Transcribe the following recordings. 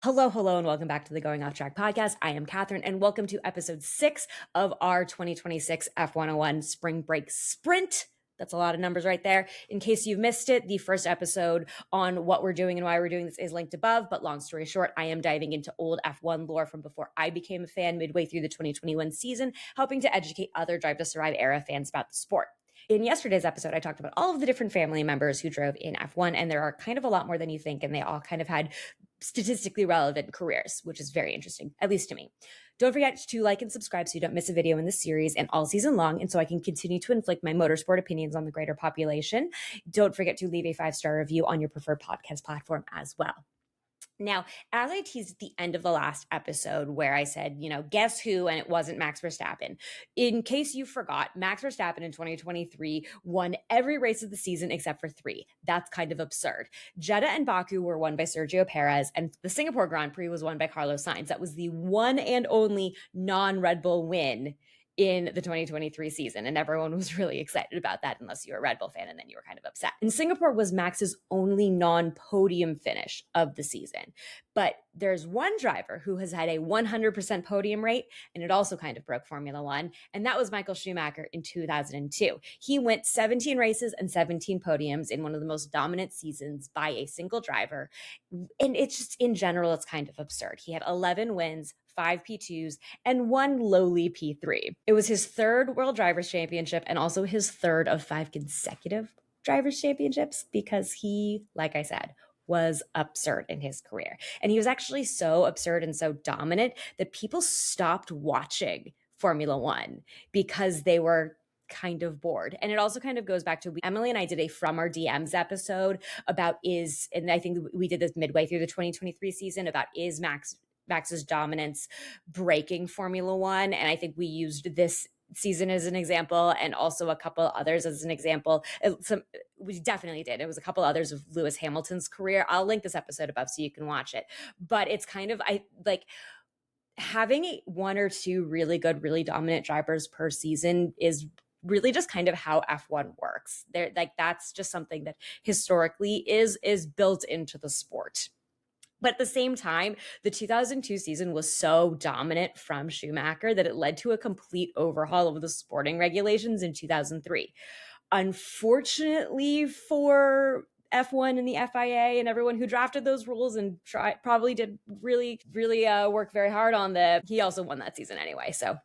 Hello, hello, and welcome back to the Going Off Track podcast. I am Catherine, and welcome to episode 6 of our 2026 F101 Spring Break Sprint. That's a lot of numbers right there. In case you've missed it, the first episode on what we're doing and why we're doing this is linked above. But long story short, I am diving into old F1 lore from before I became a fan midway through the 2021 season, helping to educate other Drive to Survive era fans about the sport. In yesterday's episode, I talked about all of the different family members who drove in F1, and there are kind of a lot more than you think, and they all kind of had statistically relevant careers, which is very interesting, at least to me. Don't forget to like and subscribe so you don't miss a video in this series and all season long, and so I can continue to inflict my motorsport opinions on the greater population. Don't forget to leave a 5-star review on your preferred podcast platform as well. Now, as I teased at the end of the last episode where I said, guess who, and it wasn't Max Verstappen. In case you forgot, Max Verstappen in 2023 won every race of the season except for 3. That's kind of absurd. Jeddah and Baku were won by Sergio Perez, and the Singapore Grand Prix was won by Carlos Sainz. That was the one and only non-Red Bull win in the 2023 season. And everyone was really excited about that, unless you were a Red Bull fan, and then you were kind of upset. And Singapore was Max's only non-podium finish of the season. But there's one driver who has had a 100% podium rate, and it also kind of broke Formula One, and that was Michael Schumacher in 2002. He went 17 races and 17 podiums in one of the most dominant seasons by a single driver. And it's just, in general, it's kind of absurd. He had 11 wins, 5 P2s, and 1 lowly P3. It was his third World Drivers' Championship and also his third of 5 consecutive Drivers' Championships, because he, like I said, was absurd in his career. And he was actually so absurd and so dominant that people stopped watching Formula One because they were kind of bored. And it also kind of goes back to, Emily and I did a From Our DMs episode about and I think we did this midway through the 2023 season, about is Max's dominance breaking Formula One. And I think we used this season as an example, and also a couple others as an example. We definitely did. It was a couple others of Lewis Hamilton's career. I'll link this episode above so you can watch it. But it's kind of, having 1 or 2 really good, really dominant drivers per season is really just kind of how F1 works. That's just something that historically is built into the sport. But at the same time, the 2002 season was so dominant from Schumacher that it led to a complete overhaul of the sporting regulations in 2003. Unfortunately for F1 and the FIA and everyone who drafted those rules and probably did really, really work very hard on he also won that season anyway, so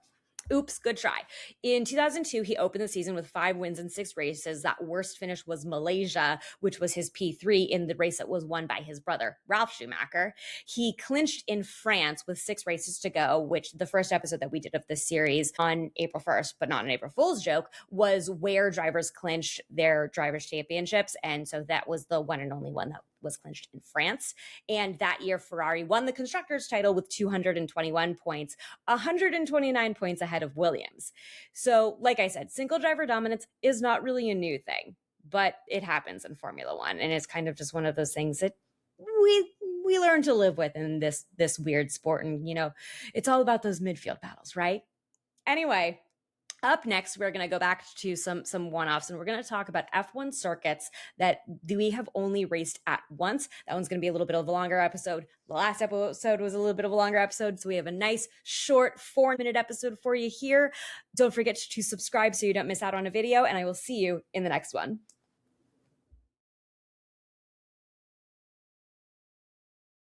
oops, good try. In 2002, he opened the season with 5 wins in 6 races. That worst finish was Malaysia, which was his P3 in the race that was won by his brother, Ralf Schumacher. He clinched in France with 6 races to go, which the first episode that we did of this series on April 1st, but not an April Fool's joke, was where drivers clinched their drivers' championships. And so that was the one and only one that was clinched in France. And that year, Ferrari won the constructors' title with 221 points, 129 points ahead of Williams. So, like I said, single driver dominance is not really a new thing, but it happens in Formula One. And it's kind of just one of those things that we learn to live with in this weird sport. And, it's all about those midfield battles, right? Anyway, up next, we're going to go back to some one-offs, and we're going to talk about F1 circuits that we have only raced at once. That one's going to be a little bit of a longer episode. The last episode was a little bit of a longer episode, so we have a nice, short 4-minute episode for you here. Don't forget to subscribe so you don't miss out on a video, and I will see you in the next one.